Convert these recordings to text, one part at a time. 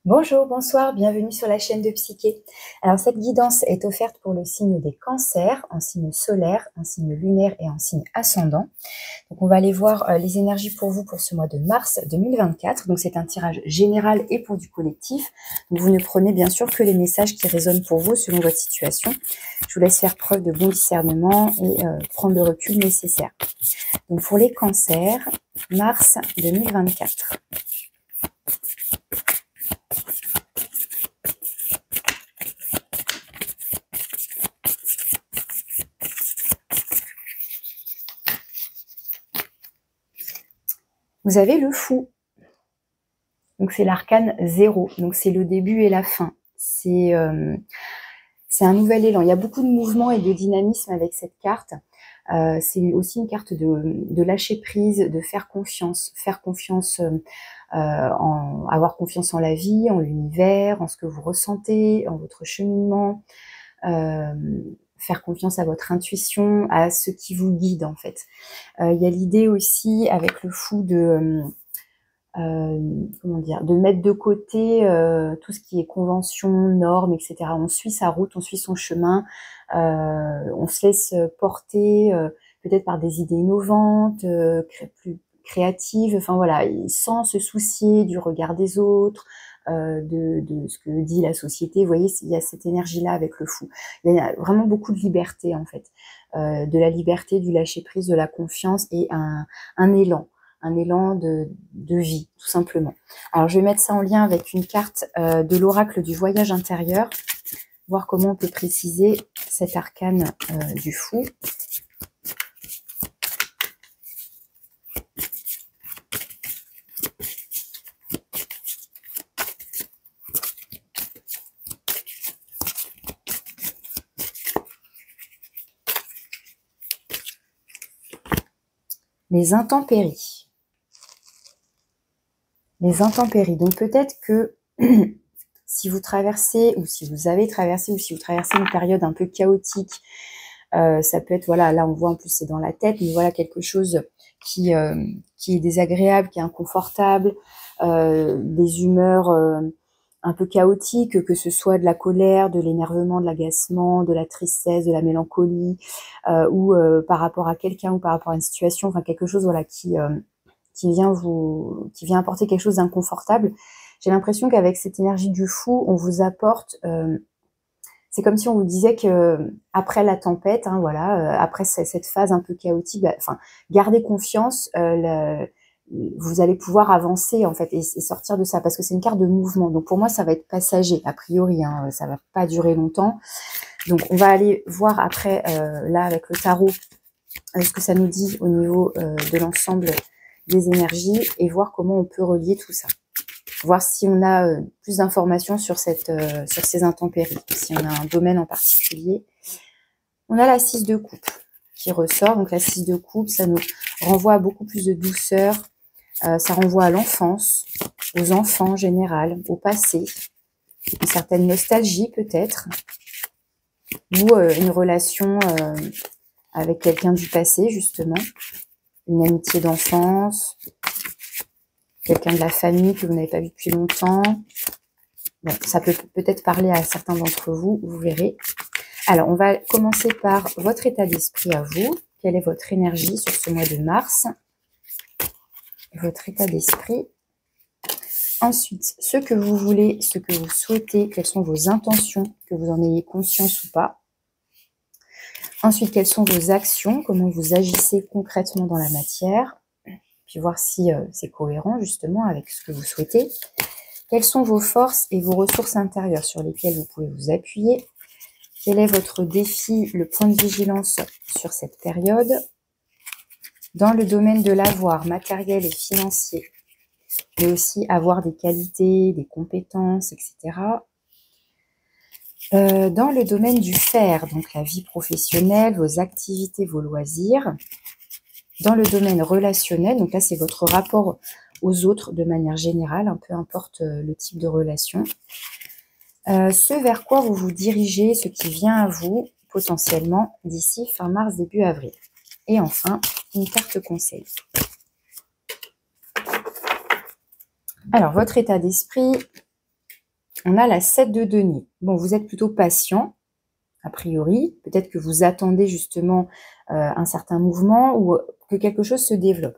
Bonjour, bonsoir, bienvenue sur la chaîne de Psyché. Alors cette guidance est offerte pour le signe des cancers, en signe solaire, en signe lunaire et en signe ascendant. Donc on va aller voir les énergies pour vous pour ce mois de mars 2024. Donc c'est un tirage général et pour du collectif. Donc vous ne prenez bien sûr que les messages qui résonnent pour vous selon votre situation. Je vous laisse faire preuve de bon discernement et prendre le recul nécessaire. Donc pour les cancers, mars 2024. Vous avez le fou. Donc c'est l'arcane 0. Donc c'est le début et la fin. C'est un nouvel élan. Il y a beaucoup de mouvement et de dynamisme avec cette carte. C'est aussi une carte de lâcher prise, de faire confiance avoir confiance en la vie, en l'univers, en ce que vous ressentez, en votre cheminement, faire confiance à votre intuition, à ce qui vous guide en fait. Il y a l'idée aussi avec le fou de de mettre de côté tout ce qui est convention, normes, etc. On suit sa route, on suit son chemin, on se laisse porter peut-être par des idées innovantes, plus créatives, enfin voilà, sans se soucier du regard des autres, de ce que dit la société. Vous voyez, il y a cette énergie-là avec le fou. Il y a vraiment beaucoup de liberté en fait, de la liberté, du lâcher-prise, de la confiance et un élan de vie, tout simplement. Alors, je vais mettre ça en lien avec une carte de l'oracle du voyage intérieur, voir comment on peut préciser cet arcane du fou. Les intempéries. Les intempéries. Donc, peut-être que si vous traversez, ou si vous avez traversé, ou si vous traversez une période un peu chaotique, ça peut être, voilà, là on voit en plus c'est dans la tête, mais voilà quelque chose qui est désagréable, qui est inconfortable, des humeurs un peu chaotiques, que ce soit de la colère, de l'énervement, de l'agacement, de la tristesse, de la mélancolie, ou par rapport à quelqu'un ou par rapport à une situation, enfin quelque chose voilà qui vient apporter quelque chose d'inconfortable. J'ai l'impression qu'avec cette énergie du fou, on vous apporte c'est comme si on vous disait que après la tempête, hein, voilà, après cette phase un peu chaotique, enfin, gardez confiance, vous allez pouvoir avancer en fait et sortir de ça parce que c'est une carte de mouvement. Donc pour moi, ça va être passager a priori, hein, ça va pas durer longtemps. Donc on va aller voir après là avec le tarot ce que ça nous dit au niveau de l'ensemble des énergies et voir comment on peut relier tout ça. Voir si on a plus d'informations sur ces intempéries, si on a un domaine en particulier. On a la 6 de coupe qui ressort. Donc la 6 de coupe, ça nous renvoie à beaucoup plus de douceur. Ça renvoie à l'enfance, aux enfants en général, au passé, une certaine nostalgie peut-être, ou une relation avec quelqu'un du passé justement, une amitié d'enfance, quelqu'un de la famille que vous n'avez pas vu depuis longtemps. Bon, ça peut peut-être parler à certains d'entre vous, vous verrez. Alors, on va commencer par votre état d'esprit à vous. Quelle est votre énergie sur ce mois de mars? Votre état d'esprit. Ensuite, ce que vous voulez, ce que vous souhaitez, quelles sont vos intentions, que vous en ayez conscience ou pas. Ensuite, quelles sont vos actions, comment vous agissez concrètement dans la matière. Puis voir si c'est cohérent justement avec ce que vous souhaitez. Quelles sont vos forces et vos ressources intérieures sur lesquelles vous pouvez vous appuyer? Quel est votre défi, le point de vigilance sur cette période? Dans le domaine de l'avoir matériel et financier, mais aussi avoir des qualités, des compétences, etc. Dans le domaine du faire, donc la vie professionnelle, vos activités, vos loisirs. Dans le domaine relationnel, donc là c'est votre rapport aux autres de manière générale, hein, peu importe le type de relation. Ce vers quoi vous vous dirigez, ce qui vient à vous potentiellement d'ici fin mars, début avril. Et enfin, une carte conseil. Alors, votre état d'esprit, on a la 7 de denier. Bon, vous êtes plutôt patient, a priori. Peut-être que vous attendez justement un certain mouvement ou que quelque chose se développe.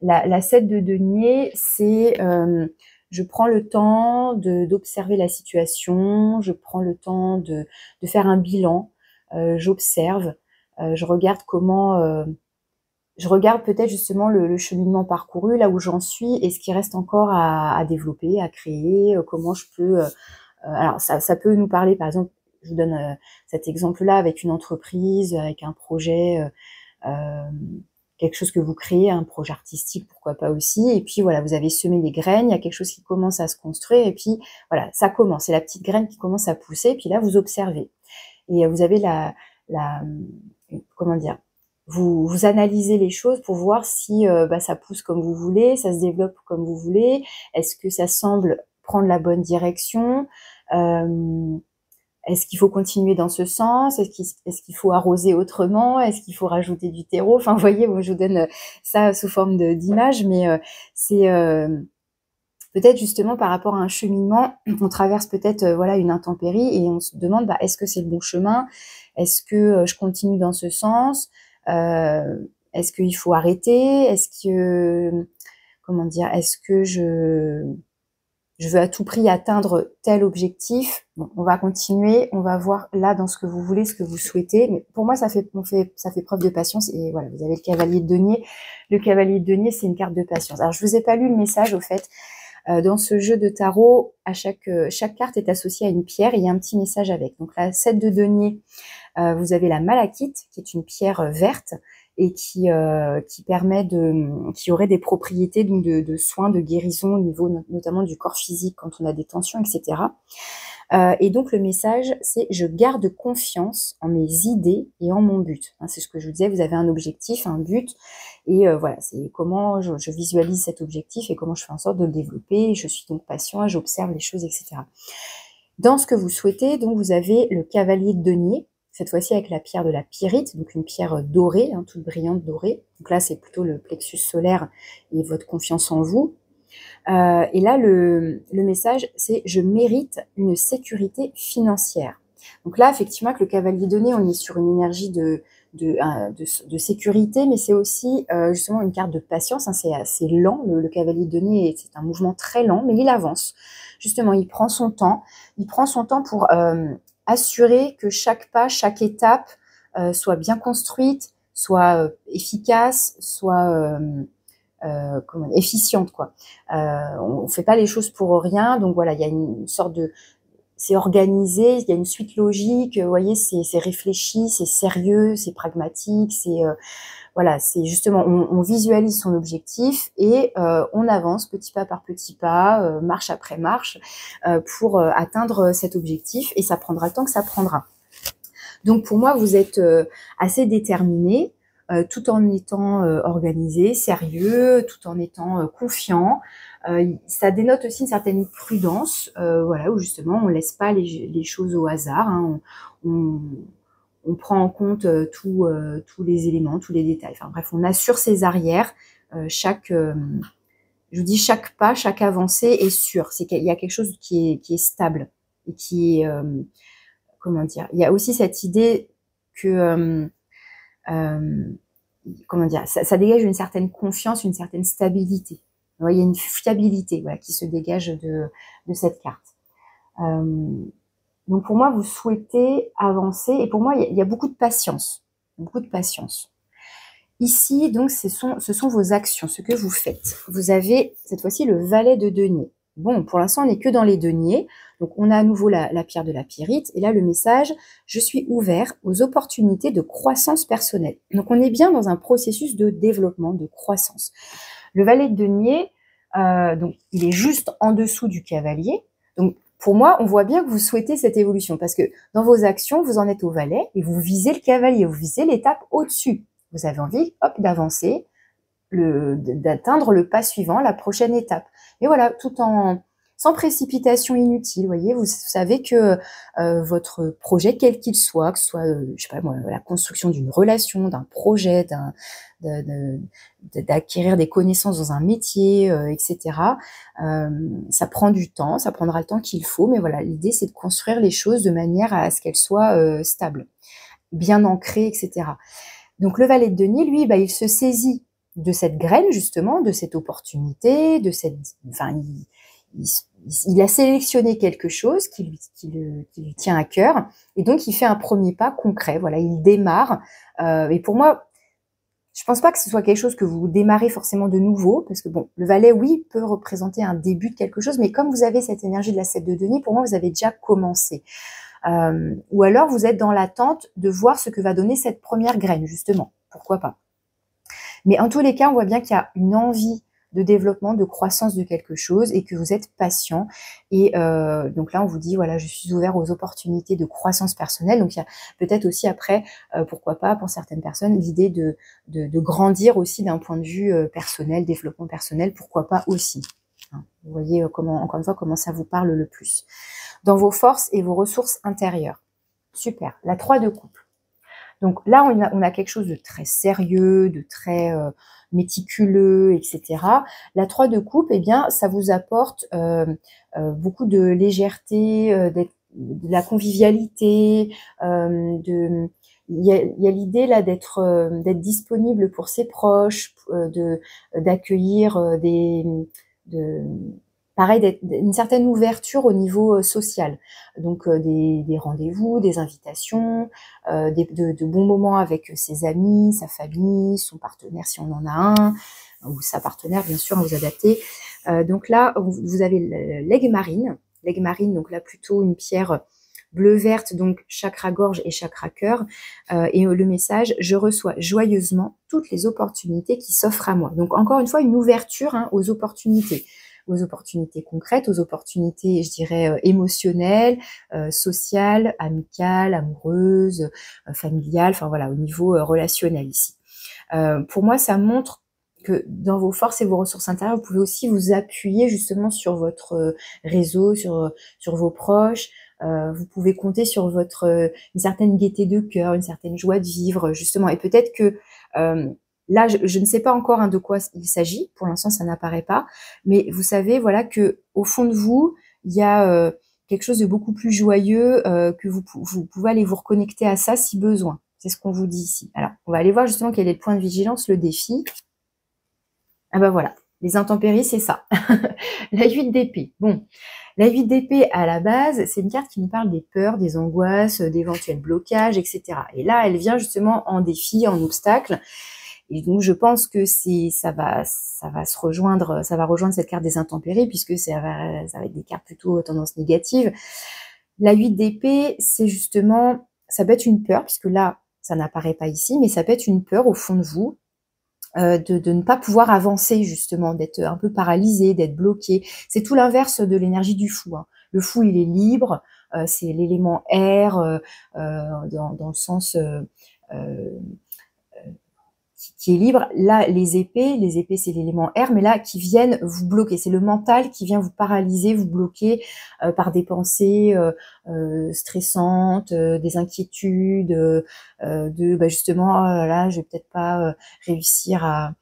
La 7 de denier, c'est je prends le temps d'observer la situation, je prends le temps de faire un bilan, j'observe, je regarde comment... je regarde peut-être justement le cheminement parcouru, là où j'en suis, et ce qui reste encore à développer, à créer, comment je peux... alors, ça peut nous parler, par exemple, je vous donne cet exemple-là avec une entreprise, avec un projet, quelque chose que vous créez, un projet artistique, pourquoi pas aussi, et puis voilà, vous avez semé des graines, il y a quelque chose qui commence à se construire, et puis voilà, ça commence, c'est la petite graine qui commence à pousser, et puis là, vous observez. Et vous avez comment dire, vous analysez les choses pour voir si ça pousse comme vous voulez, ça se développe comme vous voulez, est-ce que ça semble prendre la bonne direction, est-ce qu'il faut continuer dans ce sens, est-ce qu'il faut arroser autrement, est-ce qu'il faut rajouter du terreau, enfin vous voyez, je vous donne ça sous forme d'image, mais c'est peut-être justement par rapport à un cheminement, on traverse peut-être voilà une intempérie et on se demande est-ce que c'est le bon chemin, est-ce que je continue dans ce sens, est-ce qu'il faut arrêter, est-ce que comment dire, est-ce que je veux à tout prix atteindre tel objectif. Bon, on va continuer, on va voir là dans ce que vous voulez, ce que vous souhaitez. Mais pour moi, ça fait preuve de patience. Et voilà, vous avez le cavalier de denier. Le cavalier de denier, c'est une carte de patience. Alors, je vous ai pas lu le message, au fait. Dans ce jeu de tarot, à chaque carte est associée à une pierre et il y a un petit message avec. Donc, la 7 de denier, vous avez la malachite, qui est une pierre verte et qui permet qui aurait des propriétés donc de soins, de guérison au niveau notamment du corps physique quand on a des tensions, etc. Et donc le message, c'est je garde confiance en mes idées et en mon but. C'est ce que je vous disais, vous avez un objectif, un but, et voilà, c'est comment je visualise cet objectif et comment je fais en sorte de le développer. Je suis donc patient, j'observe les choses, etc. Dans ce que vous souhaitez, donc vous avez le cavalier de denier, cette fois-ci avec la pierre de la pyrite, donc une pierre dorée, toute brillante dorée. Donc là, c'est plutôt le plexus solaire et votre confiance en vous. Et là, le message, c'est « Je mérite une sécurité financière ». Donc là, effectivement, avec le cavalier de denier, on est sur une énergie de sécurité, mais c'est aussi justement une carte de patience. C'est assez lent, le cavalier de denier, c'est un mouvement très lent, mais il avance. Justement, il prend son temps. Il prend son temps pour assurer que chaque pas, chaque étape soit bien construite, soit efficace, soit efficiente, quoi. On fait pas les choses pour rien, donc voilà, il y a une sorte de... C'est organisé, il y a une suite logique, vous voyez, c'est réfléchi, c'est sérieux, c'est pragmatique, c'est... voilà, c'est justement, on visualise son objectif et on avance petit pas par petit pas, marche après marche, pour atteindre cet objectif, et ça prendra le temps que ça prendra. Donc pour moi, vous êtes assez déterminé, tout en étant organisé, sérieux, tout en étant confiant. Ça dénote aussi une certaine prudence, voilà, où justement on laisse pas les choses au hasard, on prend en compte tous les éléments, tous les détails. Enfin bref, on assure ses arrières. Je vous dis, chaque pas, chaque avancée est sûre. C'est qu'il y a quelque chose qui est stable et qui est, comment dire. Il y a aussi cette idée que, comment dire, ça dégage une certaine confiance, une certaine stabilité. Il y a une fiabilité, voilà, qui se dégage de cette carte. Donc pour moi, vous souhaitez avancer, et pour moi, il y a beaucoup de patience. Beaucoup de patience. Ici, donc, ce sont vos actions, ce que vous faites. Vous avez, cette fois-ci, le valet de denier. Bon, pour l'instant, on n'est que dans les deniers. Donc, on a à nouveau la pierre de la pyrite. Et là, le message, je suis ouvert aux opportunités de croissance personnelle. Donc, on est bien dans un processus de développement, de croissance. Le valet de denier, donc, il est juste en dessous du cavalier. Donc, pour moi, on voit bien que vous souhaitez cette évolution parce que dans vos actions, vous en êtes au valet et vous visez le cavalier, vous visez l'étape au-dessus. Vous avez envie, hop, d'avancer, d'atteindre le pas suivant, la prochaine étape. Et voilà, sans précipitation inutile. Vous voyez, vous savez que votre projet, quel qu'il soit, que ce soit, je sais pas moi, la construction d'une relation, d'un projet, d'acquérir des connaissances dans un métier, etc. Ça prend du temps, ça prendra le temps qu'il faut, mais voilà, l'idée c'est de construire les choses de manière à ce qu'elles soient stables, bien ancrées, etc. Donc le valet de denier, lui, il se saisit de cette graine justement, de cette opportunité, de cette, enfin, il a sélectionné quelque chose qui lui tient à cœur, et donc il fait un premier pas concret. Voilà, il démarre. Et pour moi, je pense pas que ce soit quelque chose que vous démarrez forcément de nouveau, parce que bon, le valet, oui, peut représenter un début de quelque chose, mais comme vous avez cette énergie de la 7 de denier, pour moi, vous avez déjà commencé. Ou alors, vous êtes dans l'attente de voir ce que va donner cette première graine, justement. Pourquoi pas. Mais en tous les cas, on voit bien qu'il y a une envie de développement, de croissance de quelque chose, et que vous êtes patient. Et donc là, on vous dit, voilà, je suis ouvert aux opportunités de croissance personnelle. Donc il y a peut-être aussi après, pourquoi pas, pour certaines personnes, l'idée de grandir aussi d'un point de vue personnel, développement personnel, pourquoi pas aussi. Vous voyez comment, encore une fois, comment ça vous parle le plus. Dans vos forces et vos ressources intérieures. Super. La 3 de coupe. Donc là, on a quelque chose de très sérieux, de très méticuleux, etc. La 3 de coupe, eh bien, ça vous apporte beaucoup de légèreté, de la convivialité, il y a l'idée là d'être disponible pour ses proches, d'accueillir pareil, une certaine ouverture au niveau social. Donc des rendez-vous, des invitations, de bons moments avec ses amis, sa famille, son partenaire si on en a un, ou sa partenaire bien sûr, vous adaptez. Donc là, vous avez l'aigle marine. L'aigle marine, donc là plutôt une pierre bleu-verte, donc chakra gorge et chakra cœur. Et le message, je reçois joyeusement toutes les opportunités qui s'offrent à moi. Donc encore une fois, une ouverture aux opportunités concrètes, aux opportunités, je dirais, émotionnelles, sociales, amicales, amoureuses, familiales, enfin voilà, au niveau relationnel ici. Pour moi, ça montre que dans vos forces et vos ressources intérieures, vous pouvez aussi vous appuyer justement sur votre réseau, sur vos proches. Vous pouvez compter sur une certaine gaieté de cœur, une certaine joie de vivre, justement. Et peut-être que là, je ne sais pas encore de quoi il s'agit. Pour l'instant, ça n'apparaît pas. Mais vous savez, voilà, que au fond de vous, il y a quelque chose de beaucoup plus joyeux, que vous pouvez aller vous reconnecter à ça si besoin. C'est ce qu'on vous dit ici. Alors, on va aller voir justement quel est le point de vigilance, le défi. Ah ben voilà, les intempéries, c'est ça. La 8 d'épée. Bon, la 8 d'épée, à la base, c'est une carte qui nous parle des peurs, des angoisses, d'éventuels blocages, etc. Et là, elle vient justement en défi, en obstacle. Et donc, je pense que ça va rejoindre cette carte des intempéries, puisque ça va être des cartes plutôt tendance négative. La 8 d'épée, c'est justement, ça peut être une peur, puisque là, ça n'apparaît pas ici, mais ça peut être une peur au fond de vous, de ne pas pouvoir avancer justement, d'être un peu paralysé, d'être bloqué. C'est tout l'inverse de l'énergie du fou. Le fou, il est libre, c'est l'élément air, dans le sens qui est libre. Là, les épées c'est l'élément air, mais là, qui viennent vous bloquer. C'est le mental qui vient vous paralyser, vous bloquer par des pensées stressantes, des inquiétudes, justement, oh là là, je vais peut-être pas réussir à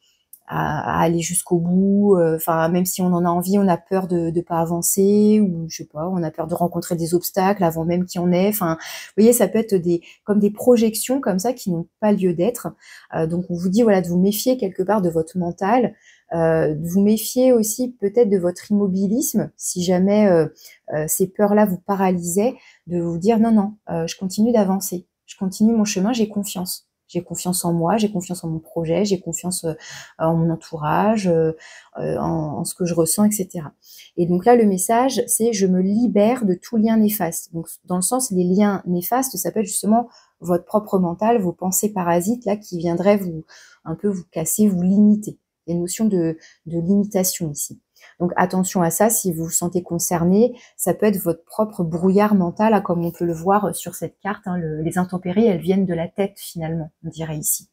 aller jusqu'au bout. Enfin, même si on en a envie, on a peur de pas avancer, ou je sais pas, on a peur de rencontrer des obstacles avant même qu'il y en ait. Enfin, vous voyez, ça peut être comme des projections comme ça qui n'ont pas lieu d'être. Donc on vous dit voilà de vous méfier quelque part de votre mental, de vous méfier aussi peut-être de votre immobilisme si jamais ces peurs-là vous paralysaient, de vous dire non non, je continue d'avancer, je continue mon chemin, j'ai confiance. J'ai confiance en moi, j'ai confiance en mon projet, j'ai confiance en mon entourage, en ce que je ressens, etc. Et donc là, le message, c'est je me libère de tout lien néfaste. Donc dans le sens, les liens néfastes, ça peut être justement votre propre mental, vos pensées parasites là qui viendraient un peu vous casser, vous limiter. Il y a une notion de limitation ici. Donc attention à ça, si vous vous sentez concerné, ça peut être votre propre brouillard mental, comme on peut le voir sur cette carte. Les intempéries, elles viennent de la tête finalement, on dirait ici.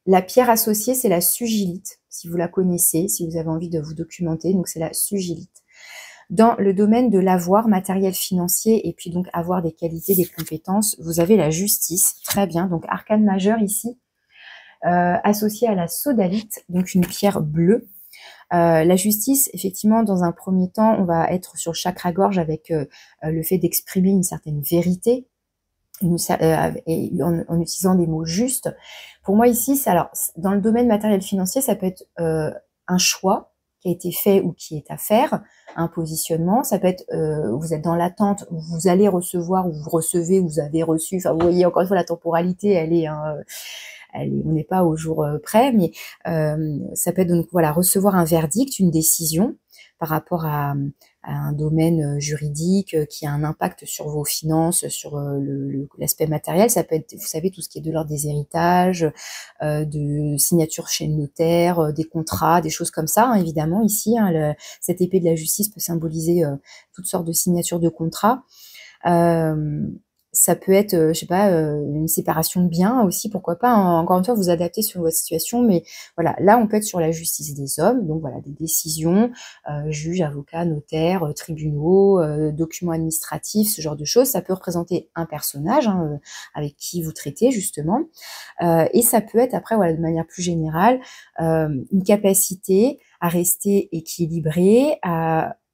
La pierre associée, c'est la sugilite, si vous la connaissez, si vous avez envie de vous documenter, donc c'est la sugilite. Dans le domaine de l'avoir, matériel financier, et puis donc avoir des qualités, des compétences, vous avez la justice, très bien, donc arcane majeur ici, associé à la sodalite, donc une pierre bleue. La justice, effectivement, dans un premier temps, on va être sur le chakra-gorge avec le fait d'exprimer une certaine vérité, en utilisant des mots justes. Pour moi ici, alors dans le domaine matériel financier, ça peut être un choix qui a été fait ou qui est à faire, un positionnement. Ça peut être vous êtes dans l'attente, vous allez recevoir ou vous recevez, vous avez reçu. Enfin, vous voyez encore une fois la temporalité, elle est on n'est pas au jour près, mais ça peut être donc voilà recevoir un verdict, une décision par rapport à un domaine juridique qui a un impact sur vos finances, sur l'aspect matériel. Ça peut être, vous savez, tout ce qui est de l'ordre des héritages, de signatures chez le notaire, des contrats, des choses comme ça, hein, évidemment, ici. Hein, cette épée de la justice peut symboliser toutes sortes de signatures de contrats. Ça peut être, je sais pas, une séparation de biens aussi, pourquoi pas. Hein, encore une fois, vous adaptez sur votre situation, mais voilà, là, on peut être sur la justice des hommes, donc voilà, des décisions, juges, avocats, notaires, tribunaux, documents administratifs, ce genre de choses. Ça peut représenter un personnage hein, avec qui vous traitez justement, et ça peut être après, voilà, de manière plus générale, une capacité à rester équilibré,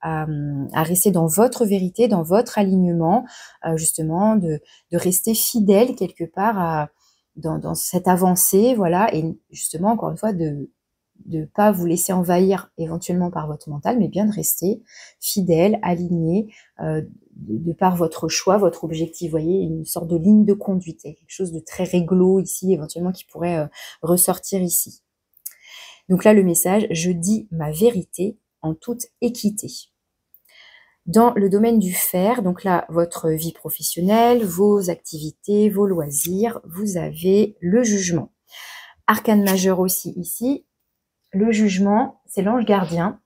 à rester dans votre vérité, dans votre alignement, justement, de rester fidèle quelque part dans cette avancée, voilà, et justement, encore une fois, de ne pas vous laisser envahir éventuellement par votre mental, mais bien de rester fidèle, aligné, de par votre choix, votre objectif. Vous voyez, une sorte de ligne de conduite, quelque chose de très réglo ici, éventuellement, qui pourrait ressortir ici. Donc là, le message, je dis ma vérité en toute équité. Dans le domaine du faire, donc là, votre vie professionnelle, vos activités, vos loisirs, vous avez le jugement. Arcane majeur aussi ici, le jugement, c'est l'ange gardien.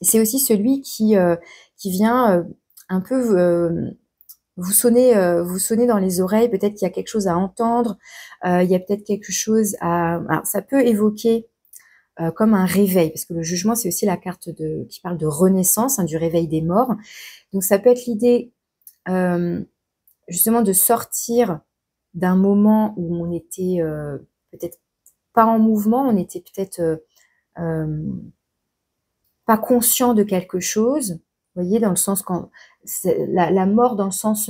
C'est aussi celui qui vient un peu vous sonner dans les oreilles, peut-être qu'il y a quelque chose à entendre, il y a peut-être quelque chose à... Alors, ça peut évoquer comme un réveil, parce que le jugement, c'est aussi la carte qui parle de renaissance, hein, du réveil des morts. Donc ça peut être l'idée justement de sortir d'un moment où on était peut-être pas en mouvement, on était peut-être pas conscient de quelque chose, vous voyez, dans le sens quand la mort dans le sens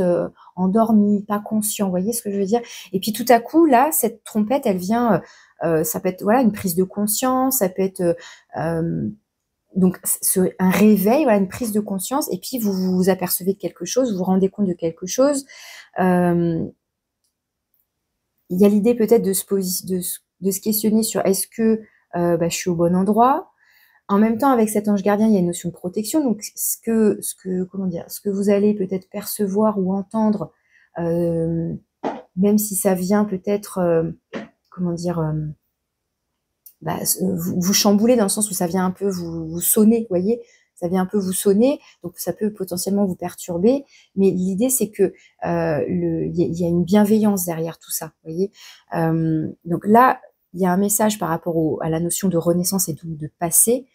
endormi, pas conscient, vous voyez ce que je veux dire? Et puis tout à coup, là, cette trompette, elle vient, ça peut être voilà une prise de conscience, ça peut être donc un réveil, voilà, une prise de conscience, et puis vous vous apercevez de quelque chose, vous vous rendez compte de quelque chose. Il y a l'idée peut-être de se questionner sur est-ce que je suis au bon endroit. En même temps, avec cet ange gardien, il y a une notion de protection. Donc, ce que vous allez peut-être percevoir ou entendre, même si ça vient peut-être, vous chambouler dans le sens où ça vient un peu vous sonner, vous voyez, ça vient un peu vous sonner, donc ça peut potentiellement vous perturber, mais l'idée c'est que il y a une bienveillance derrière tout ça, vous voyez. Donc là, il y a un message par rapport à la notion de renaissance et de passé.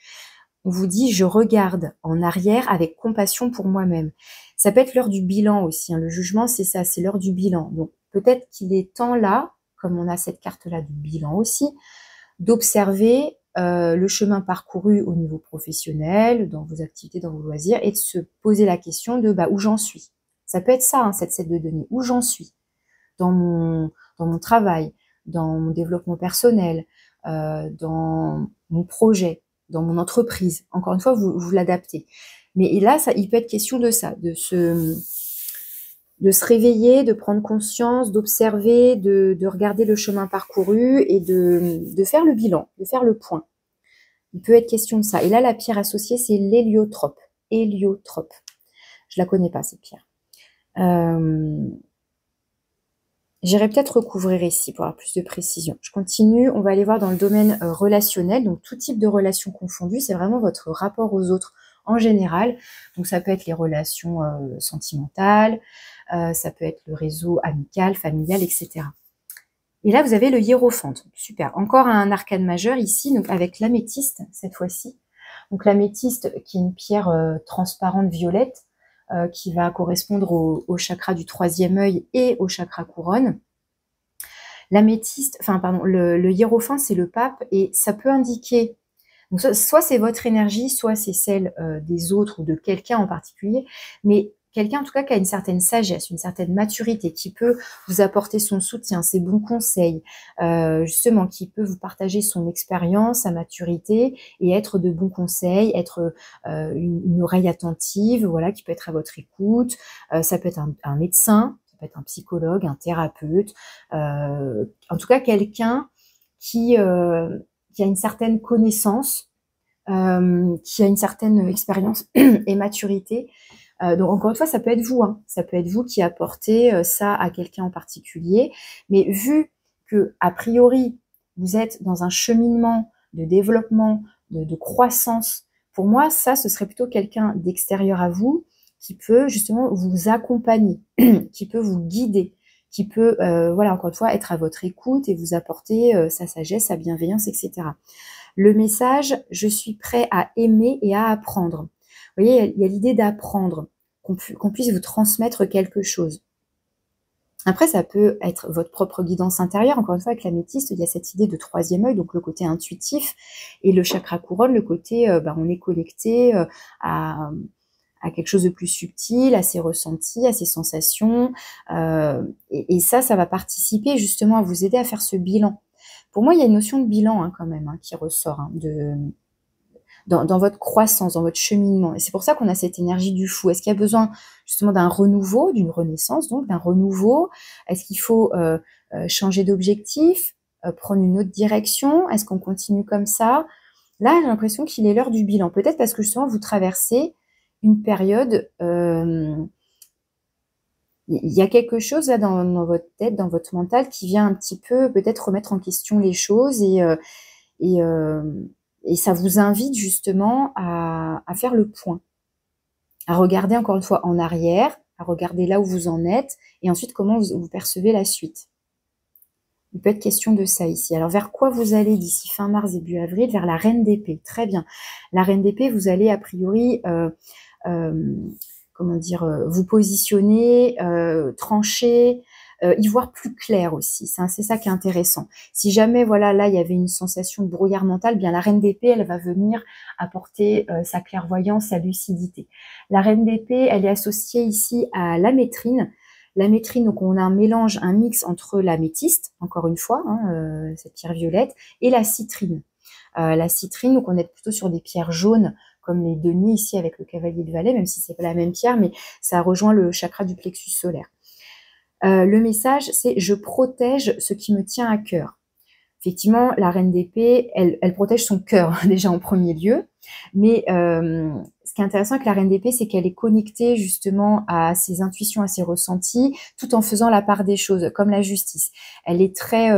On vous dit, je regarde en arrière avec compassion pour moi-même. Ça peut être l'heure du bilan aussi, hein. Le jugement, c'est ça, c'est l'heure du bilan. Donc peut-être qu'il est temps là, comme on a cette carte-là du bilan aussi, d'observer le chemin parcouru au niveau professionnel, dans vos activités, dans vos loisirs, et de se poser la question de où j'en suis. Ça peut être ça, hein, cette set de données, où j'en suis dans mon travail, dans mon développement personnel, dans mon projet, dans mon entreprise. Encore une fois, vous l'adaptez. Mais là, il peut être question de ça, de se réveiller, de prendre conscience, d'observer, de regarder le chemin parcouru et de faire le bilan, de faire le point. Il peut être question de ça. Et là, la pierre associée, c'est l'héliotrope. Héliotrope. Je la connais pas, cette pierre. J'irai peut-être recouvrir ici pour avoir plus de précision. Je continue, on va aller voir dans le domaine relationnel, donc tout type de relations confondues, c'est vraiment votre rapport aux autres en général. Donc ça peut être les relations sentimentales, ça peut être le réseau amical, familial, etc. Et là, vous avez le hiérophant. Super. Encore un arcane majeur ici, donc avec l'améthyste cette fois-ci. Donc l'améthyste qui est une pierre transparente violette qui va correspondre au chakra du troisième œil et au chakra couronne. L'améthyste, enfin pardon, le hiérophant c'est le pape et ça peut indiquer, donc soit c'est votre énergie, soit c'est celle des autres ou de quelqu'un en particulier, mais quelqu'un en tout cas qui a une certaine sagesse, une certaine maturité, qui peut vous apporter son soutien, ses bons conseils, justement, qui peut vous partager son expérience, sa maturité et être de bons conseils, être une oreille attentive, voilà, qui peut être à votre écoute. Ça peut être un médecin, ça peut être un psychologue, un thérapeute, en tout cas quelqu'un qui a une certaine connaissance, qui a une certaine expérience et maturité. Donc encore une fois, ça peut être vous, hein. Ça peut être vous qui apportez ça à quelqu'un en particulier. Mais vu que a priori vous êtes dans un cheminement de développement, de croissance, pour moi ça ce serait plutôt quelqu'un d'extérieur à vous qui peut justement vous accompagner, qui peut vous guider, qui peut voilà encore une fois être à votre écoute et vous apporter sa sagesse, sa bienveillance, etc. Le message, je suis prêt à aimer et à apprendre. Vous voyez, il y a l'idée d'apprendre, qu'on puisse vous transmettre quelque chose. Après, ça peut être votre propre guidance intérieure. Encore une fois, avec l'améthyste, il y a cette idée de troisième œil, donc le côté intuitif, et le chakra couronne, le côté, on est connecté à quelque chose de plus subtil, à ses ressentis, à ses sensations. Et ça va participer justement à vous aider à faire ce bilan. Pour moi, il y a une notion de bilan quand même qui ressort dans votre croissance, dans votre cheminement. Et c'est pour ça qu'on a cette énergie du fou. Est-ce qu'il y a besoin justement d'un renouveau, d'une renaissance, donc d'un renouveau? Est-ce qu'il faut changer d'objectif, prendre une autre direction? Est-ce qu'on continue comme ça? Là, j'ai l'impression qu'il est l'heure du bilan. Peut-être parce que justement, vous traversez une période... il y a quelque chose là dans votre tête, dans votre mental qui vient un petit peu peut-être remettre en question les choses et ça vous invite justement à faire le point, à regarder encore une fois en arrière, à regarder là où vous en êtes et ensuite comment vous percevez la suite. Il peut être question de ça ici. Alors vers quoi vous allez d'ici fin mars, début avril? Vers la reine d'épée. Très bien. La reine d'épée, vous allez a priori... comment dire, vous positionner, trancher, y voir plus clair aussi. C'est ça qui est intéressant. Si jamais, voilà, là, il y avait une sensation de brouillard mental, bien la reine d'épée, elle va venir apporter sa clairvoyance, sa lucidité. La reine d'épée, elle est associée ici à l'amétrine. L'amétrine, donc on a un mélange, un mix entre l'améthyste, encore une fois, cette pierre violette, et la citrine. La citrine, donc on est plutôt sur des pierres jaunes, comme les deniers ici avec le cavalier de Valais, même si c'est pas la même pierre, mais ça rejoint le chakra du plexus solaire. Le message, c'est « je protège ce qui me tient à cœur ». Effectivement, la reine d'épée, elle protège son cœur déjà en premier lieu, mais ce qui est intéressant avec la reine d'épée, c'est qu'elle est connectée justement à ses intuitions, à ses ressentis, tout en faisant la part des choses, comme la justice. Elle est très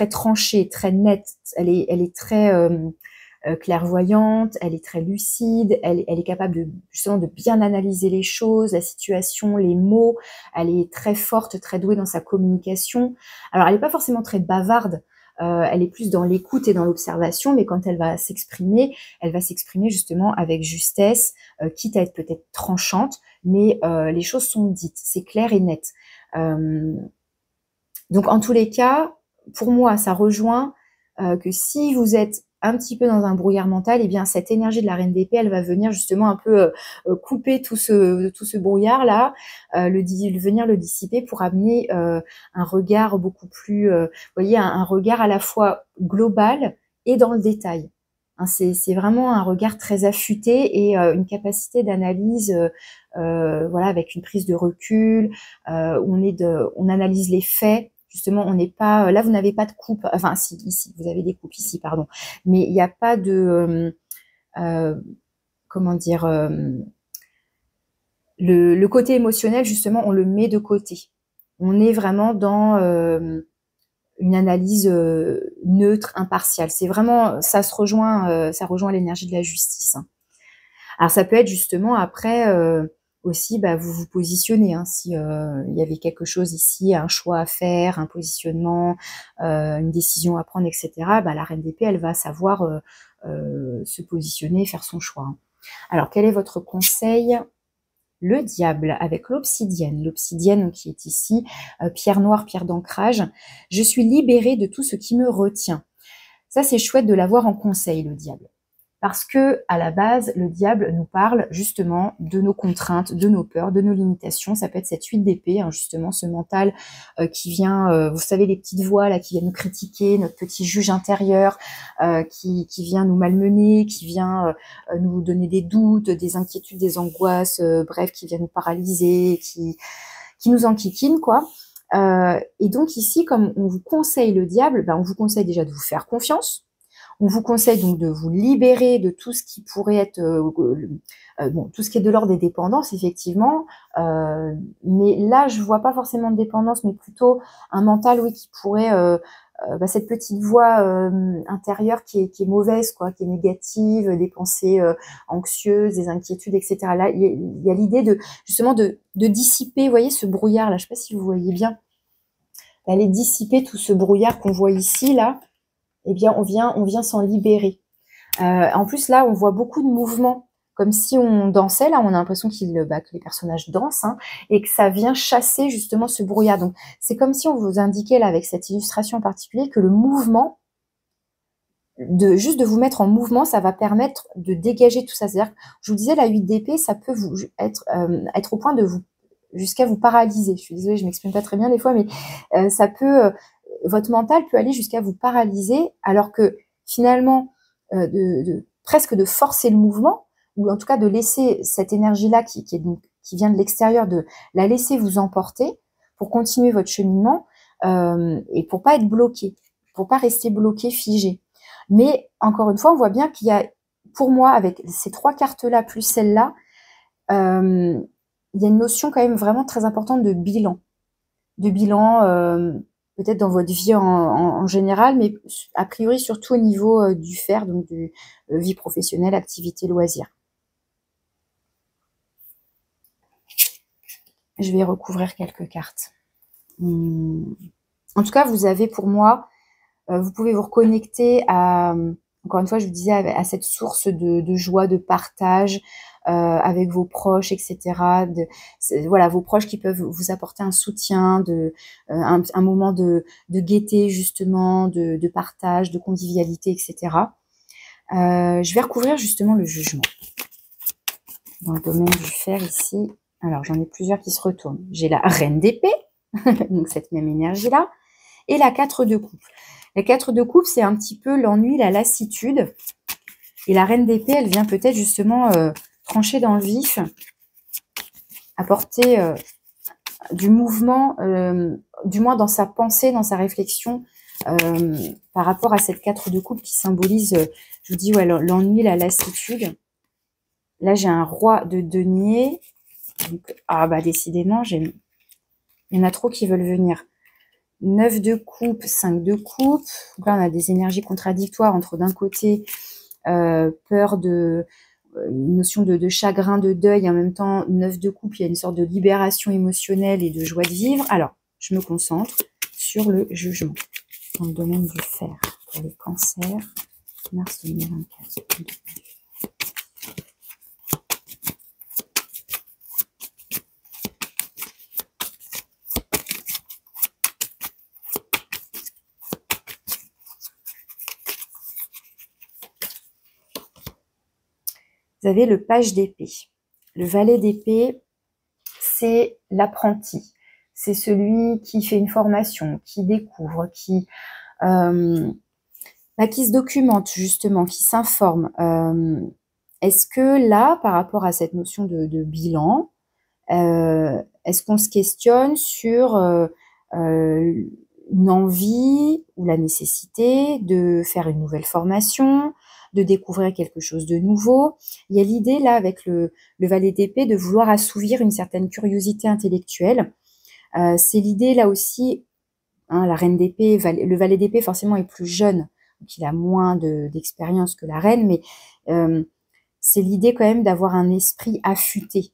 tranchée, très nette, elle est très... clairvoyante, elle est très lucide, elle est capable justement de bien analyser les choses, la situation, les mots, elle est très forte, très douée dans sa communication. Alors elle n'est pas forcément très bavarde, elle est plus dans l'écoute et dans l'observation, mais quand elle va s'exprimer justement avec justesse, quitte à être peut-être tranchante, mais les choses sont dites, c'est clair et net. Donc en tous les cas, pour moi, ça rejoint que si vous êtes un petit peu dans un brouillard mental, et bien cette énergie de la reine d'épée, elle va venir justement un peu couper tout ce brouillard là, venir le dissiper pour amener un regard beaucoup plus, vous voyez, un regard à la fois global et dans le détail. Hein, c'est vraiment un regard très affûté et une capacité d'analyse, voilà, avec une prise de recul, où on analyse les faits. Justement, on n'est pas... Là, vous n'avez pas de coupe. Enfin, si, ici, vous avez des coupes ici, pardon. Mais il n'y a pas de... comment dire... le côté émotionnel, justement, on le met de côté. On est vraiment dans une analyse neutre, impartiale. C'est vraiment... ça rejoint l'énergie de la justice. Alors, ça peut être justement, après... aussi, bah, vous vous positionnez, hein, si il y avait quelque chose ici, un choix à faire, un positionnement, une décision à prendre, etc. Bah, la reine d'épée, elle va savoir se positionner, faire son choix, hein. Alors, quel est votre conseil? Le diable avec l'obsidienne. L'obsidienne qui est ici, pierre noire, pierre d'ancrage. Je suis libérée de tout ce qui me retient. Ça, c'est chouette de l'avoir en conseil, le diable. Parce que, à la base, le diable nous parle justement de nos contraintes, de nos peurs, de nos limitations. Ça peut être cette 8 d'épée, hein, justement, ce mental qui vient, vous savez, les petites voix là, qui viennent nous critiquer, notre petit juge intérieur qui vient nous malmener, qui vient nous donner des doutes, des inquiétudes, des angoisses, bref, qui vient nous paralyser, qui nous enquiquine, quoi. Et donc ici, comme on vous conseille le diable, ben, on vous conseille déjà de vous faire confiance. On vous conseille donc de vous libérer de tout ce qui pourrait être, bon, tout ce qui est de l'ordre des dépendances, effectivement. Mais là, je vois pas forcément de dépendance, mais plutôt un mental, oui, qui pourrait, bah, cette petite voix intérieure qui est mauvaise, quoi, qui est négative, des pensées anxieuses, des inquiétudes, etc. Là, il y a l'idée de justement de dissiper, vous voyez, ce brouillard là. Je sais pas si vous voyez bien, d'aller dissiper tout ce brouillard qu'on voit ici là. Eh bien, on vient s'en libérer. En plus, là, on voit beaucoup de mouvements, comme si on dansait. Là, on a l'impression que les personnages dansent, hein, et que ça vient chasser justement ce brouillard. Donc, c'est comme si on vous indiquait, là, avec cette illustration en particulier, que le mouvement, juste de vous mettre en mouvement, ça va permettre de dégager tout ça. C'est-à-dire, je vous disais, la 8 d'épée, ça peut vous être au point de vous, jusqu'à vous paralyser. Je suis désolée, je m'exprime pas très bien des fois, mais ça peut... votre mental peut aller jusqu'à vous paralyser, alors que finalement, presque de forcer le mouvement, ou en tout cas de laisser cette énergie-là qui vient de l'extérieur, de la laisser vous emporter pour continuer votre cheminement et pour pas être bloqué, pour pas rester bloqué, figé. Mais encore une fois, on voit bien qu'il y a, pour moi, avec ces 3 cartes-là plus celle-là, il y a une notion quand même vraiment très importante de bilan. Peut-être dans votre vie en général, mais a priori surtout au niveau du faire, donc de vie professionnelle, activité, loisirs. Je vais recouvrir quelques cartes. En tout cas, vous avez pour moi, vous pouvez vous reconnecter à, encore une fois, je vous disais, à cette source de joie, de partage, avec vos proches, etc. Voilà, vos proches qui peuvent vous apporter un soutien, un moment de gaieté justement, de partage, de convivialité, etc. Je vais recouvrir justement le jugement dans le domaine du fer ici. Alors j'en ai plusieurs qui se retournent. J'ai la reine d'épée, donc cette même énergie-là, et la 4 de coupe. La 4 de coupe, c'est un petit peu l'ennui, la lassitude. Et la reine d'épée, elle vient peut-être justement trancher dans le vif, apporter du mouvement, du moins dans sa pensée, dans sa réflexion, par rapport à cette 4 de coupe qui symbolise, je vous dis, ouais, l'ennui, la lassitude. Là, j'ai un roi de denier. Donc, ah bah décidément, il y en a trop qui veulent venir. 9 de coupe, 5 de coupe. Donc là, on a des énergies contradictoires entre d'un côté peur de une notion de chagrin, de deuil, et en même temps 9 de coupe, il y a une sorte de libération émotionnelle et de joie de vivre. Alors, je me concentre sur le jugement dans le domaine du fer pour les cancers, mars 2024. Vous avez le page d'épée. Le valet d'épée, c'est l'apprenti. C'est celui qui fait une formation, qui découvre, qui se documente justement, qui s'informe. Est-ce que là, par rapport à cette notion de bilan, est-ce qu'on se questionne sur une envie ou la nécessité de faire une nouvelle formation, de découvrir quelque chose de nouveau? Il y a l'idée là avec le valet d'épée de vouloir assouvir une certaine curiosité intellectuelle. C'est l'idée là aussi, hein, la reine d'épée, le valet d'épée forcément est plus jeune, donc il a moins d'expérience que la reine, mais c'est l'idée quand même d'avoir un esprit affûté.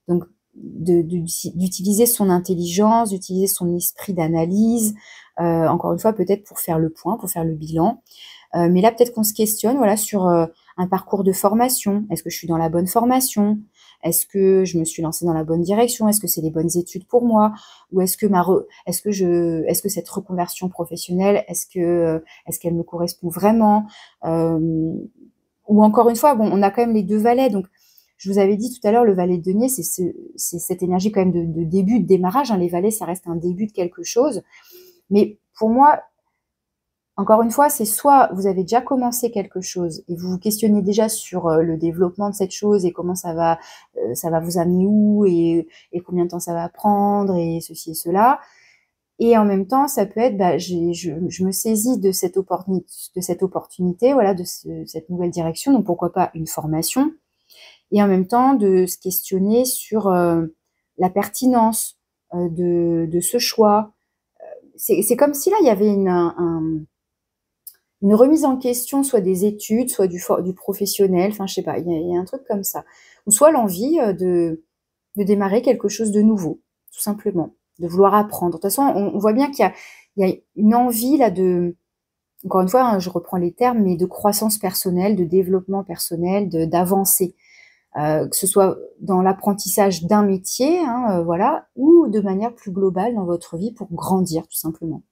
Donc d'utiliser son intelligence, d'utiliser son esprit d'analyse, encore une fois, peut-être pour faire le point, pour faire le bilan. Mais là, peut-être qu'on se questionne, voilà, sur un parcours de formation. Est-ce que je suis dans la bonne formation? Est-ce que je me suis lancée dans la bonne direction? Est-ce que c'est les bonnes études pour moi? Ou est-ce que cette reconversion professionnelle, est-ce qu'elle me correspond vraiment? Ou encore une fois, bon, on a quand même les deux valets. Donc, je vous avais dit tout à l'heure, le valet de denier, c'est cette énergie quand même de début, de démarrage. Hein. Les valets, ça reste un début de quelque chose. Mais pour moi, encore une fois, c'est soit vous avez déjà commencé quelque chose et vous vous questionnez déjà sur le développement de cette chose et comment ça va vous amener où et combien de temps ça va prendre et ceci et cela. Et en même temps, ça peut être, je me saisis de cette opportunité, voilà, cette nouvelle direction. Donc pourquoi pas une formation. Et en même temps, de se questionner sur la pertinence de ce choix. C'est comme si là, il y avait une remise en question, soit des études, soit du professionnel, enfin je sais pas, il y a un truc comme ça. Ou soit l'envie de démarrer quelque chose de nouveau, tout simplement, de vouloir apprendre. De toute façon, on voit bien qu'il y a une envie là encore une fois, hein, je reprends les termes, mais de croissance personnelle, de développement personnel, d'avancer. Que ce soit dans l'apprentissage d'un métier, hein, voilà, ou de manière plus globale dans votre vie pour grandir, tout simplement.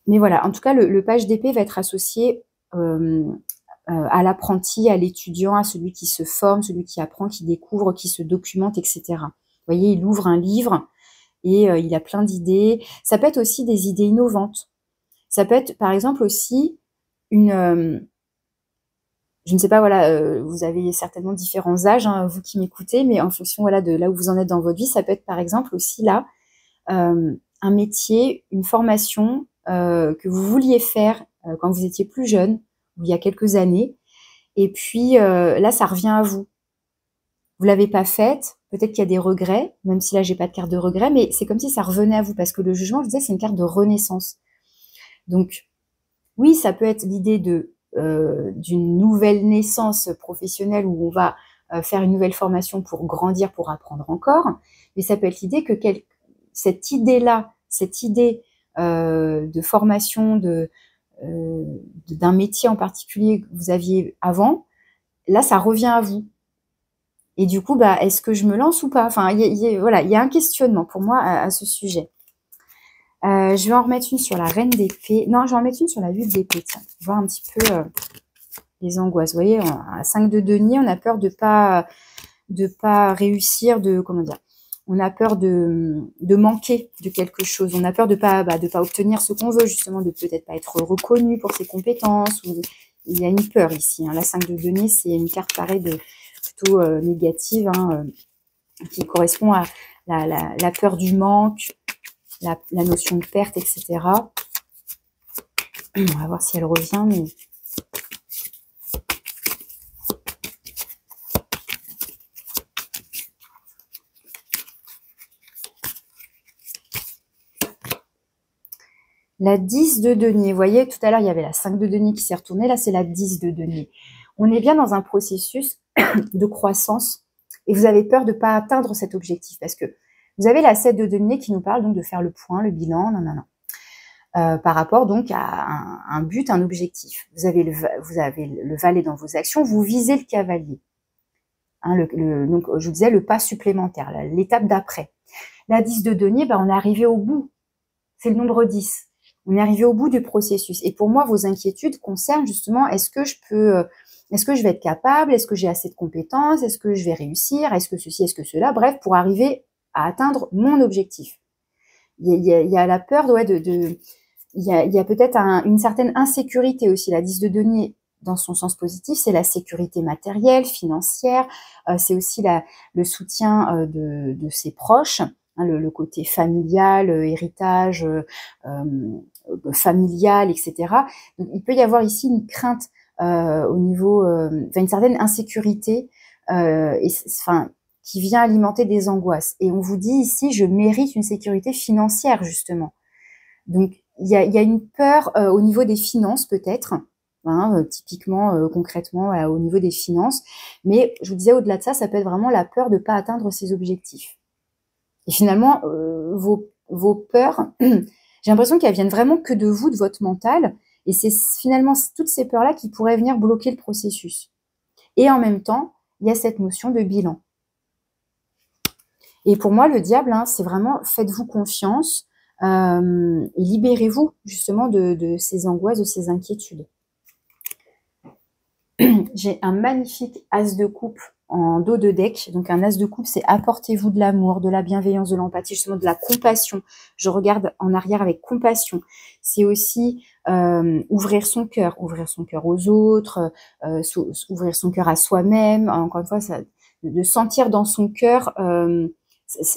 Mais voilà, en tout cas, le page d'épée va être associé à l'apprenti, à l'étudiant, à celui qui se forme, celui qui apprend, qui découvre, qui se documente, etc. Vous voyez, il ouvre un livre et il a plein d'idées. Ça peut être aussi des idées innovantes. Ça peut être, par exemple, aussi je ne sais pas, voilà, vous avez certainement différents âges, hein, vous qui m'écoutez, mais en fonction, voilà, de là où vous en êtes dans votre vie, ça peut être, par exemple, aussi là, un métier, une formation que vous vouliez faire quand vous étiez plus jeune, ou il y a quelques années, et puis là, ça revient à vous. Vous l'avez pas faite, peut-être qu'il y a des regrets, même si là, j'ai pas de carte de regret, mais c'est comme si ça revenait à vous, parce que le jugement, je disais, c'est une carte de renaissance. Donc, oui, ça peut être l'idée d'une nouvelle naissance professionnelle où on va faire une nouvelle formation pour grandir, pour apprendre encore, mais ça peut être l'idée que cette idée-là, cette idée de formation d'un métier en particulier que vous aviez avant, là, ça revient à vous. Et du coup, est-ce que je me lance ou pas? Enfin, voilà, il y a un questionnement pour moi à ce sujet. Je vais en remettre une sur la reine d'épée. Non, je vais en mettre une sur la 8 d'épée, tiens, voir un petit peu les angoisses. Vous voyez, à 5 de denier, on a peur de pas réussir, comment dire, on a peur de manquer de quelque chose, on a peur de pas obtenir ce qu'on veut, justement, de peut-être pas être reconnu pour ses compétences. Il y a une peur ici. Hein. La 5 de denier, c'est une carte pareille plutôt négative, hein, qui correspond à la peur du manque, la notion de perte, etc. On va voir si elle revient, mais... La 10 de denier, vous voyez, tout à l'heure, il y avait la 5 de denier qui s'est retournée, là, c'est la 10 de denier. On est bien dans un processus de croissance et vous avez peur de ne pas atteindre cet objectif parce que vous avez la 7 de denier qui nous parle donc de faire le point, le bilan, par rapport donc à un but, un objectif. Vous avez le valet dans vos actions, vous visez le cavalier. Hein, donc, je vous disais, le pas supplémentaire, l'étape d'après. La 10 de denier, on est arrivé au bout. C'est le nombre 10. On est arrivé au bout du processus. Et pour moi, vos inquiétudes concernent justement, est-ce que je vais être capable? Est-ce que j'ai assez de compétences? Est-ce que je vais réussir? Est-ce que ceci? Est-ce que cela? Bref, pour arriver à atteindre mon objectif. Il y a la peur, ouais, il y a peut-être une certaine insécurité aussi. La 10 de denier, dans son sens positif, c'est la sécurité matérielle, financière. C'est aussi le soutien de ses proches. Hein, le côté familial, héritage familial, etc. Donc, il peut y avoir ici une crainte au niveau, une certaine insécurité, qui vient alimenter des angoisses. Et on vous dit ici, je mérite une sécurité financière, justement. Donc, il y a une peur au niveau des finances, peut-être, hein, typiquement, concrètement, voilà, au niveau des finances. Mais je vous disais, au-delà de ça, ça peut être vraiment la peur de ne pas atteindre ses objectifs. Et finalement, vos peurs, j'ai l'impression qu'elles viennent vraiment que de vous, de votre mental. Et c'est finalement toutes ces peurs-là qui pourraient venir bloquer le processus. Et en même temps, il y a cette notion de bilan. Et pour moi, le diable, hein, c'est vraiment faites-vous confiance et libérez-vous justement de ces angoisses, de ces inquiétudes. J'ai un magnifique as de coupe en dos de deck. Donc un as de coupe, c'est apportez-vous de l'amour, de la bienveillance, de l'empathie, justement de la compassion. Je regarde en arrière avec compassion. C'est aussi ouvrir son cœur aux autres, ouvrir son cœur à soi-même. Encore une fois, ça, de sentir dans son cœur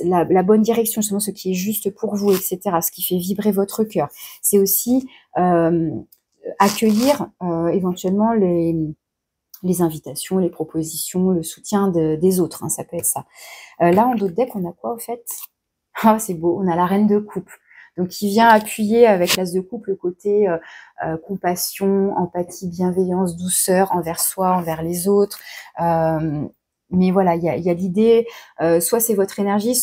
la bonne direction, justement ce qui est juste pour vous, etc. Ce qui fait vibrer votre cœur. C'est aussi accueillir éventuellement les invitations, les propositions, le soutien des autres, hein, ça peut être ça. Là, en dos de deck, on a quoi au fait? Ah, c'est beau, on a la reine de coupe. Donc, qui vient appuyer avec l'as de coupe le côté compassion, empathie, bienveillance, douceur envers soi, envers les autres. Mais voilà, il y a l'idée, soit c'est votre énergie,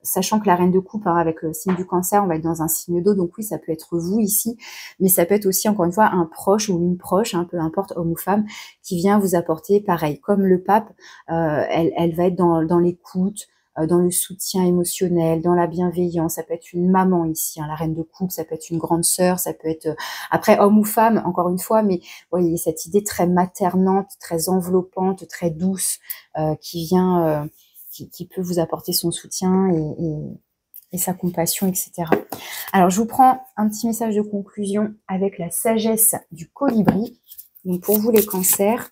sachant que la reine de coupe, hein, avec le signe du cancer, on va être dans un signe d'eau, donc oui, ça peut être vous ici, mais ça peut être aussi, encore une fois, un proche ou une proche, hein, peu importe, homme ou femme, qui vient vous apporter, pareil, comme le pape, elle va être dans l'écoute, dans le soutien émotionnel, dans la bienveillance. Ça peut être une maman ici, hein, la reine de coupe, ça peut être une grande sœur, ça peut être après homme ou femme, encore une fois, mais voyez cette idée très maternante, très enveloppante, très douce, qui vient, qui peut vous apporter son soutien et sa compassion, etc. Alors, je vous prends un petit message de conclusion avec la sagesse du colibri. Donc, pour vous les cancers,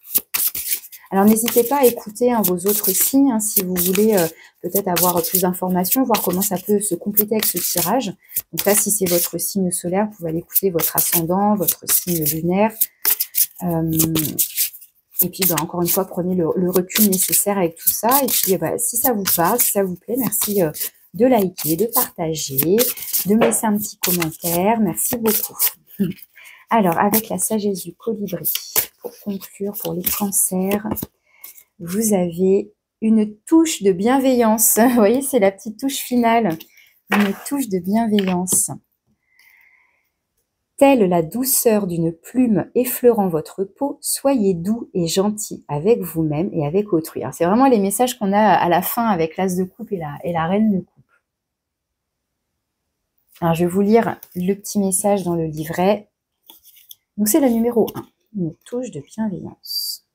alors n'hésitez pas à écouter vos autres signes, hein, si vous voulez peut-être avoir plus d'informations, voir comment ça peut se compléter avec ce tirage. Donc là, si c'est votre signe solaire, vous pouvez aller écouter votre ascendant, votre signe lunaire. Et puis, encore une fois, prenez le recul nécessaire avec tout ça. Et puis, si ça vous parle, si ça vous plaît, merci de liker, de partager, de me laisser un petit commentaire. Merci beaucoup. Alors, avec la sagesse du colibri, pour conclure, pour les cancers, vous avez une touche de bienveillance. Vous voyez, c'est la petite touche finale. Une touche de bienveillance. Telle la douceur d'une plume effleurant votre peau, soyez doux et gentil avec vous-même et avec autrui. C'est vraiment les messages qu'on a à la fin avec l'as de coupe et la reine de coupe. Alors, je vais vous lire le petit message dans le livret. Donc, c'est la numéro 1. Une touche de bienveillance.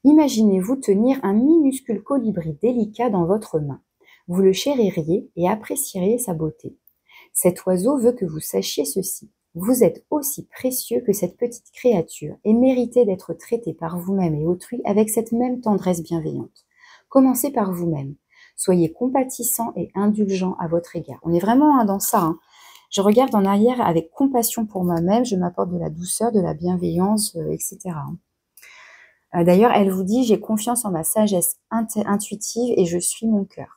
Imaginez-vous tenir un minuscule colibri délicat dans votre main. Vous le chéririez et apprécieriez sa beauté. Cet oiseau veut que vous sachiez ceci. Vous êtes aussi précieux que cette petite créature et méritez d'être traité par vous-même et autrui avec cette même tendresse bienveillante. Commencez par vous-même. Soyez compatissant et indulgent à votre égard. On est vraiment dans ça. Hein. Je regarde en arrière avec compassion pour moi-même. Je m'apporte de la douceur, de la bienveillance, etc. D'ailleurs, elle vous dit, j'ai confiance en ma sagesse intuitive et je suis mon cœur.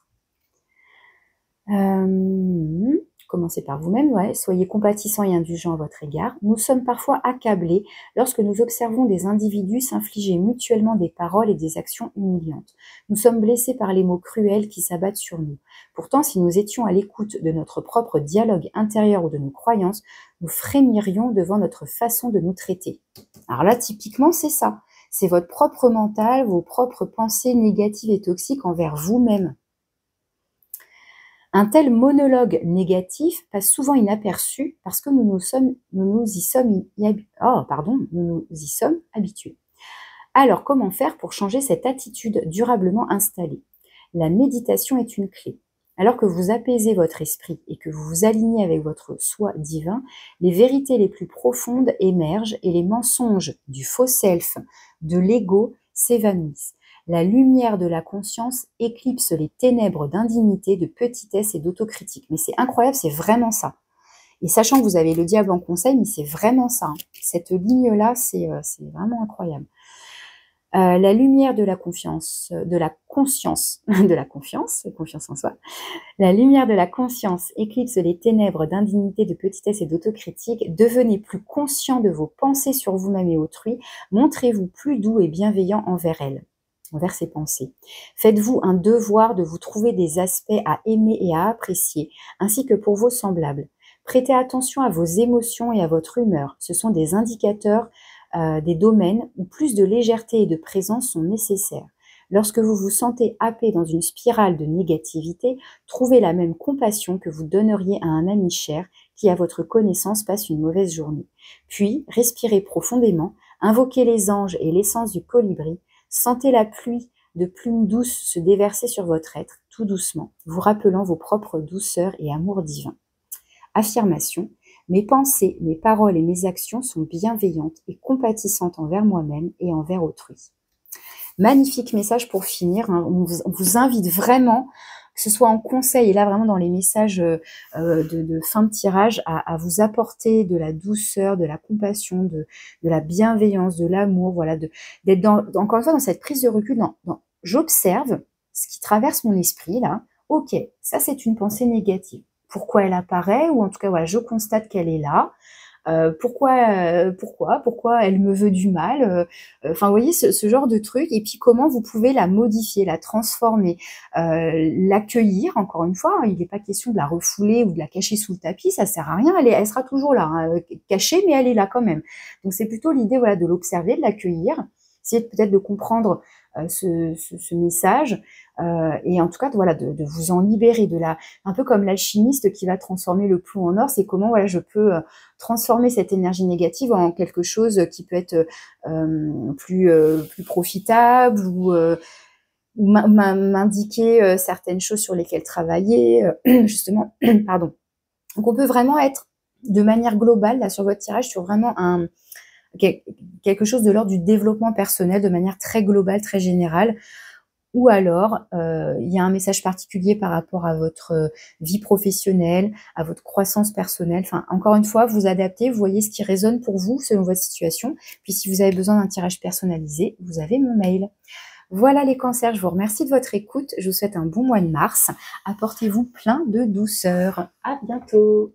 Commencez par vous-même, ouais. Soyez compatissant et indulgent à votre égard. Nous sommes parfois accablés lorsque nous observons des individus s'infliger mutuellement des paroles et des actions humiliantes. Nous sommes blessés par les mots cruels qui s'abattent sur nous. Pourtant, si nous étions à l'écoute de notre propre dialogue intérieur ou de nos croyances, nous frémirions devant notre façon de nous traiter. Alors là, typiquement, c'est ça. C'est votre propre mental, vos propres pensées négatives et toxiques envers vous-même. Un tel monologue négatif passe souvent inaperçu parce que nous y sommes habitués. Alors, comment faire pour changer cette attitude durablement installée? La méditation est une clé. Alors que vous apaisez votre esprit et que vous vous alignez avec votre soi divin, les vérités les plus profondes émergent et les mensonges du faux self, de l'ego, s'évanouissent. La lumière de la conscience éclipse les ténèbres d'indignité, de petitesse et d'autocritique. Mais c'est incroyable, c'est vraiment ça. Et sachant que vous avez le diable en conseil, mais c'est vraiment ça. Hein. Cette ligne-là, c'est vraiment incroyable. La lumière de la confiance, de la conscience, de la confiance en soi. La lumière de la conscience éclipse les ténèbres d'indignité, de petitesse et d'autocritique. Devenez plus conscient de vos pensées sur vous-même et autrui. Montrez-vous plus doux et bienveillant envers elles, envers ses pensées. Faites-vous un devoir de vous trouver des aspects à aimer et à apprécier, ainsi que pour vos semblables. Prêtez attention à vos émotions et à votre humeur. Ce sont des indicateurs des domaines où plus de légèreté et de présence sont nécessaires. Lorsque vous vous sentez happé dans une spirale de négativité, trouvez la même compassion que vous donneriez à un ami cher qui, à votre connaissance, passe une mauvaise journée. Puis, respirez profondément, invoquez les anges et l'essence du colibri, sentez la pluie de plumes douces se déverser sur votre être, tout doucement, vous rappelant vos propres douceurs et amour divin. Affirmation. Mes pensées, mes paroles et mes actions sont bienveillantes et compatissantes envers moi-même et envers autrui. Magnifique message pour finir. On vous invite vraiment, que ce soit en conseil et là vraiment dans les messages de fin de tirage, à vous apporter de la douceur, de la compassion, de la bienveillance, de l'amour, voilà, d'être encore une fois dans cette prise de recul, j'observe ce qui traverse mon esprit là. Ok, ça c'est une pensée négative. Pourquoi elle apparaît, ou en tout cas voilà, je constate qu'elle est là. Pourquoi elle me veut du mal, enfin vous voyez ce genre de truc, et puis comment vous pouvez la modifier, la transformer, l'accueillir. Encore une fois, il n'est pas question de la refouler ou de la cacher sous le tapis, ça sert à rien, elle sera toujours là, hein, cachée, mais elle est là quand même. Donc c'est plutôt l'idée, voilà, de l'observer, de l'accueillir, essayer peut-être de comprendre ce message, et en tout cas voilà, de vous en libérer, un peu comme l'alchimiste qui va transformer le plomb en or. C'est comment, voilà, je peux transformer cette énergie négative en quelque chose qui peut être plus profitable, ou m'indiquer certaines choses sur lesquelles travailler, justement. Pardon. Donc on peut vraiment être de manière globale là sur votre tirage sur vraiment quelque chose de l'ordre du développement personnel de manière très globale, très générale. Ou alors, il y a un message particulier par rapport à votre vie professionnelle, à votre croissance personnelle. Enfin, encore une fois, vous adaptez, vous voyez ce qui résonne pour vous selon votre situation. Puis si vous avez besoin d'un tirage personnalisé, vous avez mon mail. Voilà les cancers, je vous remercie de votre écoute. Je vous souhaite un bon mois de mars. Apportez-vous plein de douceur. À bientôt.